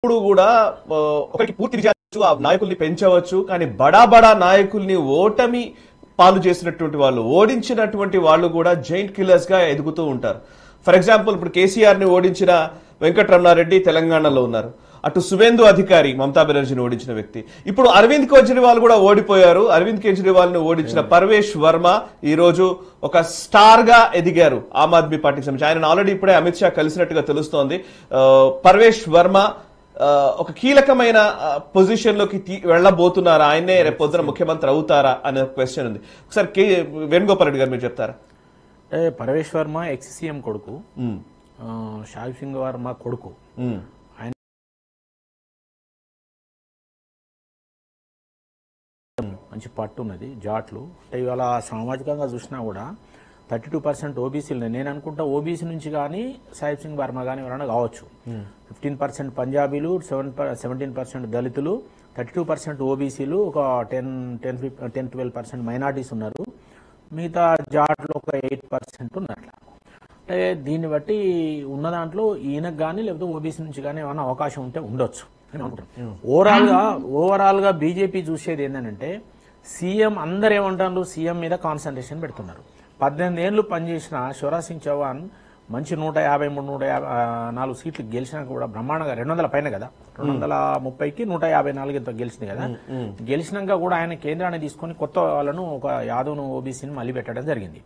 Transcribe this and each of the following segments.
ఇప్పుడు కూడా ఒకరికి పూర్తి చేయవచ్చు, ఆ నాయకుల్ని పెంచవచ్చు. కానీ బడా బడా నాయకుల్ని ఓటమి పాలు చేసినటువంటి వాళ్ళు, ఓడించినటువంటి వాళ్ళు కూడా జైంట్ కిల్లర్స్ గా ఎదుగుతూ ఉంటారు. ఫర్ ఎగ్జాంపుల్ ఇప్పుడు కేసీఆర్ ని ఓడించిన వెంకటరమణారెడ్డి తెలంగాణలో ఉన్నారు. అటు సువేందు అధికారి మమతా బెనర్జీని ఓడించిన వ్యక్తి. ఇప్పుడు అరవింద్ కేజ్రీవాల్ కూడా ఓడిపోయారు. అరవింద్ కేజ్రీవాల్ ని ఓడించిన పర్వేష్ వర్మ ఈ రోజు ఒక స్టార్ గా ఎదిగారు ఆమ్ ఆద్మీ పార్టీకి సంబంధించి. ఆయన ఆల్రెడీ ఇప్పుడే అమిత్ షా కలిసినట్టుగా తెలుస్తోంది. పర్వేష్ వర్మ ఒక కీలకమైన పొజిషన్ లోకి వెళ్లబోతున్నారా, ఆయనే రేపు పొద్దున ముఖ్యమంత్రి అవుతారా అనే క్వశ్చన్ ఉంది. ఒకసారి వేణుగోపాల్ రెడ్డి గారు మీరు చెప్తారా? పరమేష్ వర్మ ఎక్స్ సీఎం కొడుకు, షాహిబ్ సింగ్ వర్మ కొడుకు. ఆయన మంచి పట్టు ఉన్నది, జాట్లు. అంటే ఇవాళ సామాజికంగా చూసినా కూడా 32% ఓబీసీలు. నేను అనుకుంటా ఓబీసీ నుంచి కానీ షాహిబ్ సింగ్ వర్మ కానీ ఎవరైనా కావచ్చు. 15% పంజాబీలు, 17% దళితులు, 32% ఓబీసీలు, ఒక 10-12% మైనార్టీస్ ఉన్నారు. మిగతా జాట్లు ఒక 8% ఉన్నట్ల. అంటే దీన్ని బట్టి ఉన్న దాంట్లో ఈయనకు కానీ లేకపోతే ఓబీసీ నుంచి కానీ ఏమైనా అవకాశం ఉంటే ఉండొచ్చు అని అనుకుంటాం. ఓవరాల్ గా బీజేపీ చూసేది ఏంటంటే సీఎం అందరు ఏమంటారు, సీఎం మీద కాన్సన్ట్రేషన్ పెడుతున్నారు. 18 ఏళ్లు పనిచేసిన శివరాజ్ సింగ్ చౌహాన్ మంచి 153-154 సీట్లు గెలిచినా కూడా బ్రహ్మాండంగా 200 పైన కదా, 230కి 154 ఎంతో గెలిచింది కదా. గెలిచినాక కూడా ఆయన కేంద్రాన్ని తీసుకొని కొత్త వాళ్ళను, ఒక యాదవ్ను, ఓబీసీని మళ్ళీ పెట్టడం జరిగింది.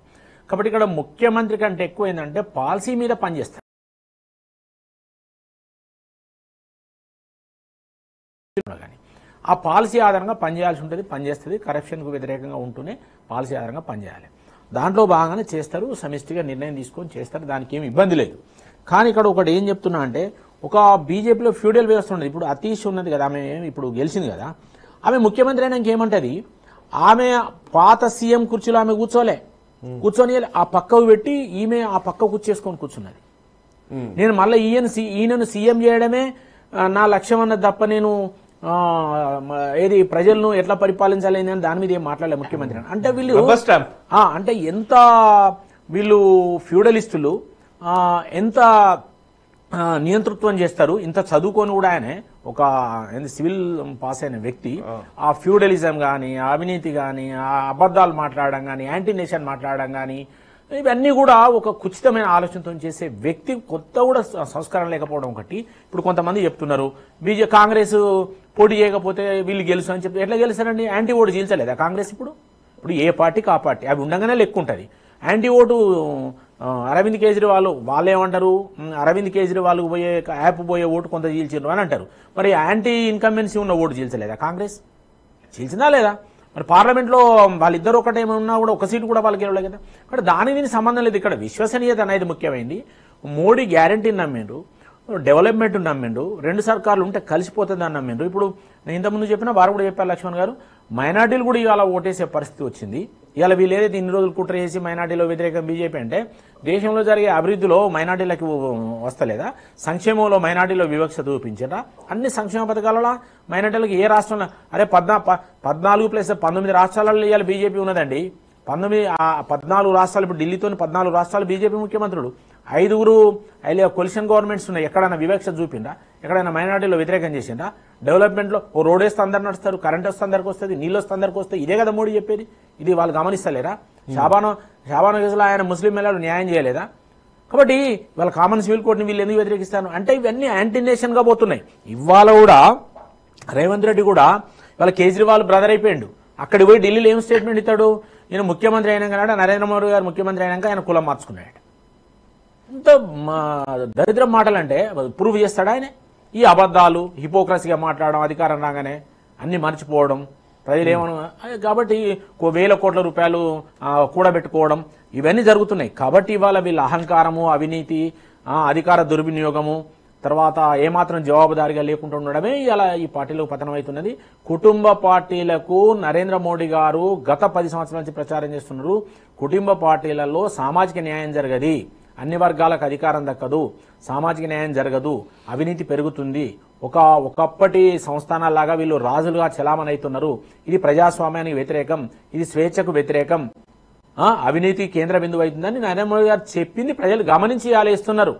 కాబట్టి ఇక్కడ ముఖ్యమంత్రి కంటే ఎక్కువ ఏంటంటే పాలసీ మీద పనిచేస్తారు. ఆ పాలసీ ఆధారంగా పనిచేయాల్సి ఉంటుంది, పనిచేస్తుంది. కరప్షన్కు వ్యతిరేకంగా ఉంటూనే పాలసీ ఆధారంగా పనిచేయాలి. దాంట్లో బాగానే చేస్తారు, సమిష్టిగా నిర్ణయం తీసుకొని చేస్తారు, దానికి ఏమి ఇబ్బంది లేదు. కానీ ఇక్కడ ఒకటి ఏం చెప్తున్నా అంటే, ఒక బీజేపీలో ఫ్యూడల్ వ్యవస్థ ఉన్నది. ఇప్పుడు అతీష్ ఉన్నది కదా, ఆమె ఇప్పుడు గెలిచింది కదా, ఆమె ముఖ్యమంత్రి అయినాక ఏమంటది, ఆమె పాత సీఎం కుర్చీలో ఆమె కూర్చొని ఆ పక్కకు పెట్టి ఈమె ఆ పక్క కూర్చేసుకొని కూర్చున్నది. నేను మళ్ళీ ఈయనను సీఎం చేయడమే నా లక్ష్యం అన్నది తప్ప నేను ఏది ప్రజలను ఎట్లా పరిపాలించాలి అని దాని మీద ఏం మాట్లాడలే ముఖ్యమంత్రి. అంటే వీళ్ళు అంటే ఎంత వీళ్ళు ఫ్యూడలిస్టులు, ఎంత నియంతృత్వం చేస్తారు. ఇంత చదువుకొని కూడా ఆయనే ఒక సివిల్ పాస్ అయిన వ్యక్తి ఆ ఫ్యూడలిజం కానీ, అవినీతి కానీ, ఆ అబద్ధాలు మాట్లాడడం కానీ, యాంటీ నేషన్ మాట్లాడడం కానీ, ఇవన్నీ కూడా ఒక కుచితమైన ఆలోచనతో చేసే వ్యక్తి. కొత్త కూడా సంస్కారం లేకపోవడం ఒకటి. ఇప్పుడు కొంతమంది చెప్తున్నారు కాంగ్రెస్ పోటీ చేయకపోతే వీళ్ళు గెలుసు అని చెప్పి. ఎట్లా గెలుస్తారండి? యాంటీ ఓటు చీల్చలేదా కాంగ్రెస్? ఇప్పుడు ఏ పార్టీకి ఆ పార్టీ అవి ఉండగానే లెక్క ఉంటుంది. యాంటీ ఓటు అరవింద్ కేజ్రీవాల్ వాళ్ళు ఏమంటారు, అరవింద్ కేజ్రీవాల్ యాప్ పోయే ఓటు కొంత చీల్చారు అని అంటారు. మరి యాంటీ ఇన్కంబెన్సీ ఉన్న ఓటు చీల్చలేదా కాంగ్రెస్? చీల్చిందా లేదా? మరి పార్లమెంట్లో వాళ్ళిద్దరు ఒకటేమన్నా కూడా ఒక సీటు కూడా వాళ్ళకి గెలవలేదు కదా. ఇక్కడ దానికి సంబంధం లేదు. ఇక్కడ విశ్వసనీయత అనేది ముఖ్యమైంది. మోడీ గ్యారంటీని నమ్మిండ్రు, డెవలప్మెంట్ నమ్మిండు, 2 సర్కార్లు ఉంటే కలిసిపోతుంది అని నమ్మిండ్రు. ఇప్పుడు నేను ఇంతకుముందు చెప్పినా వారు కూడా చెప్పారు లక్ష్మణ్ గారు, మైనార్టీలు కూడా ఇవాళ ఓటేసే పరిస్థితి వచ్చింది. ఇవాళ వీళ్ళు ఏదైతే ఇన్ని రోజులు కుట్ర చేసి మైనార్టీలో వ్యతిరేకం బీజేపీ అంటే, దేశంలో జరిగే అభివృద్ధిలో మైనార్టీలకు వస్తలేదా? సంక్షేమంలో మైనార్టీలో వివక్ష చూపించారా? అన్ని సంక్షేమ పథకాలలో మైనార్టీలకు ఏ రాష్ట్రంలో, అరే 14+19 రాష్ట్రాలలో ఇవాళ బీజేపీ ఉన్నదండి. 14 రాష్ట్రాలు, ఇప్పుడు ఢిల్లీతో 14 రాష్ట్రాలు బీజేపీ ముఖ్యమంత్రులు, 5 కొలిషన్ గవర్నమెంట్స్ ఉన్నాయి. ఎక్కడైనా వివక్ష చూపిందా? ఎక్కడైనా మైనార్టీలో వ్యతిరేకం చేసిందా? డెవలప్మెంట్లో ఓ రోడ్ వేస్తే అందరు నడుస్తారు, కరెంట్ వస్తే అందరికి వస్తుంది, నీళ్ళు వస్తే అందరికి వస్తాయి. ఇదే కదా మోడీ చెప్పేది. ఇది వాళ్ళు గమనిస్తలేరా? షాబానో కేసులో ఆయన ముస్లిం మహిళలు న్యాయం చేయలేదా? కాబట్టి వాళ్ళ కామన్ సివిల్ కోడ్ని వీళ్ళు ఎందుకు వ్యతిరేకిస్తారు అంటే ఇవన్నీ యాంటీ నేషన్ గా పోతున్నాయి. ఇవాళ కూడా రేవంత్ రెడ్డి కూడా వాళ్ళ కేజ్రీవాల్ బ్రదర్ అయిపోయిండు. అక్కడికి పోయి ఢిల్లీలో ఏం స్టేట్మెంట్ ఇస్తాడు, నేను ముఖ్యమంత్రి అయినాక, నరేంద్ర మోడీ గారు ముఖ్యమంత్రి అయినాక ఆయన కులం మార్చుకున్నాడు. ఇంత దరిద్రం మాటలంటే ప్రూవ్ చేస్తాడు ఆయన. ఈ అబద్ధాలు, హిపోక్రసీగా మాట్లాడడం, అధికారం రాగానే అన్ని మర్చిపోవడం, ప్రజలేమను. కాబట్టి 1,000 కోట్ల రూపాయలు కూడబెట్టుకోవడం, ఇవన్నీ జరుగుతున్నాయి. కాబట్టి ఇవాళ వీళ్ళ అహంకారము, అవినీతి, అధికార దుర్వినియోగము, తర్వాత ఏమాత్రం జవాబుదారీగా లేకుండా ఉండడమే ఇలా ఈ పార్టీలకు పతనం అవుతున్నది. కుటుంబ పార్టీలకు నరేంద్ర మోడీ గారు గత 10 సంవత్సరాల నుంచి ప్రచారం చేస్తున్నారు. కుటుంబ పార్టీలలో సామాజిక న్యాయం జరగది, అన్ని వర్గాలకు అధికారం దక్కదు, సామాజిక న్యాయం జరగదు, అవినీతి పెరుగుతుంది. ఒకప్పటి సంస్థానాల్లాగా వీళ్ళు రాజులుగా చలామణి అవుతున్నారు. ఇది ప్రజాస్వామ్యానికి వ్యతిరేకం, ఇది స్వేచ్ఛకు వ్యతిరేకం, అవినీతి కేంద్ర బిందువు అవుతుందని నరేంద్ర మోడీ గారు చెప్పింది ప్రజలు గమనించి ఆలోచిస్తున్నారు.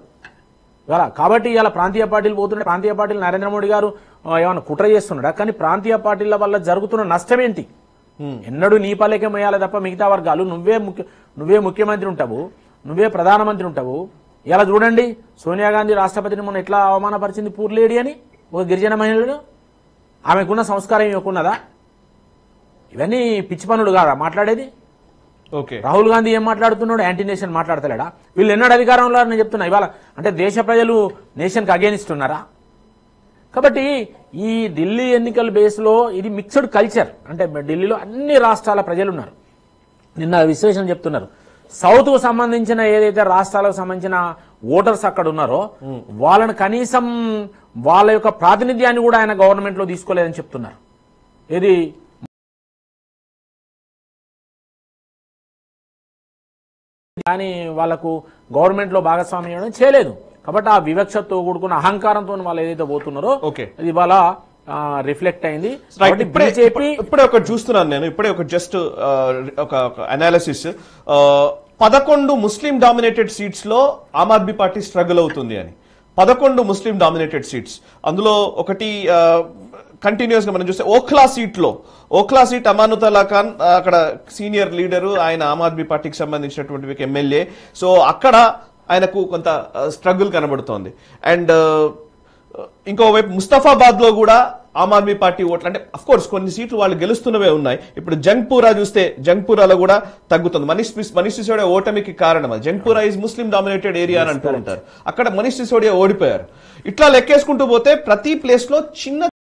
కాబట్టి ఇలా ప్రాంతీయ పార్టీలు పోతుంటే ప్రాంతీయ పార్టీలు నరేంద్ర మోడీ గారు ఏమైనా కుట్ర చేస్తున్నాడా? కానీ ప్రాంతీయ పార్టీల వల్ల జరుగుతున్న నష్టం ఏంటి? ఎన్నడూ నీ పాలకే మొయ్యాలి తప్ప మిగతా వర్గాలు నువ్వే ముఖ్యమంత్రి ఉంటావు, నువ్వే ప్రధానమంత్రి ఉంటావు. ఇలా చూడండి, సోనియా గాంధీ రాష్ట్రపతిని మొన్న ఎట్లా అవమానపరిచింది పూర్ లేడీ అని, ఒక గిరిజన మహిళను. ఆమెకున్న సంస్కారం ఇవ్వకున్నదా? ఇవన్నీ పిచ్చి పనులు కాదా మాట్లాడేది? ఓకే, రాహుల్ గాంధీ ఏం మాట్లాడుతున్నాడు? యాంటీ నేషన్ మాట్లాడతలేడా? వీళ్ళు ఎన్నడూ అధికారంలో నేను చెప్తున్నా. ఇవాళ అంటే దేశ ప్రజలు నేషన్కి అగేనిస్ట్ ఉన్నారా? కాబట్టి ఈ ఢిల్లీ ఎన్నికల బేస్లో ఇది మిక్స్డ్ కల్చర్. అంటే ఢిల్లీలో అన్ని రాష్ట్రాల ప్రజలు ఉన్నారు. నిన్న విశ్లేషణ చెప్తున్నారు, సౌత్ కు సంబంధించిన ఏదైతే రాష్ట్రాలకు సంబంధించిన ఓటర్స్ అక్కడ ఉన్నారో వాళ్ళని కనీసం వాళ్ళ యొక్క ప్రాతినిధ్యాన్ని కూడా ఆయన గవర్నమెంట్ లో తీసుకోలేదని చెప్తున్నారు. ఇది కానీ వాళ్ళకు గవర్నమెంట్ లో భాగస్వామ్యం చేయలేదు. కాబట్టి ఆ వివక్షతో కూడుకున్న అహంకారంతో వాళ్ళు ఏదైతే పోతున్నారో ఇది ఇవాళ రిఫ్లెక్ట్ అయింది. ఇప్పుడే ఒకటి చూస్తున్నాను నేను, ఇప్పుడే ఒక జస్ట్ ఒక అనాలిసిస్. 11 ముస్లిం డామినేటెడ్ సీట్స్ లో ఆమ్ ఆద్మీ పార్టీ స్ట్రగుల్ అవుతుంది అని. 11 ముస్లిం డామినేటెడ్ సీట్స్, అందులో ఒకటి కంటిన్యూస్ గా మనం చూస్తే ఓఖ్లా సీట్ అమానుతుల్లా ఖాన్ అక్కడ సీనియర్ లీడరు, ఆయన ఆమ్ ఆద్మీ పార్టీకి సంబంధించినటువంటి ఎమ్మెల్యే. సో అక్కడ ఆయనకు కొంత స్ట్రగుల్ కనబడుతోంది. అండ్ ఇంకోవైపు ముస్తఫాబాద్ లో కూడా ఆమ్ ఆద్మీ పార్టీ ఓట్లు, అంటే అఫ్ కోర్స్ కొన్ని సీట్లు వాళ్ళు గెలుస్తున్నవే ఉన్నాయి. ఇప్పుడు జంగ్పూరా చూస్తే జంగ్పూరాలో కూడా తగ్గుతుంది. మనీష్ సిసోడియా ఓటమికి కారణం అది. జంగ్పూరా ఈజ్ ముస్లిం డామినేటెడ్ ఏరియా అని అంటూ ఉంటారు. అక్కడ మనీష్ సిసోడియా ఓడిపోయారు. ఇట్లా లెక్కేసుకుంటూ పోతే ప్రతి ప్లేస్ లో చిన్న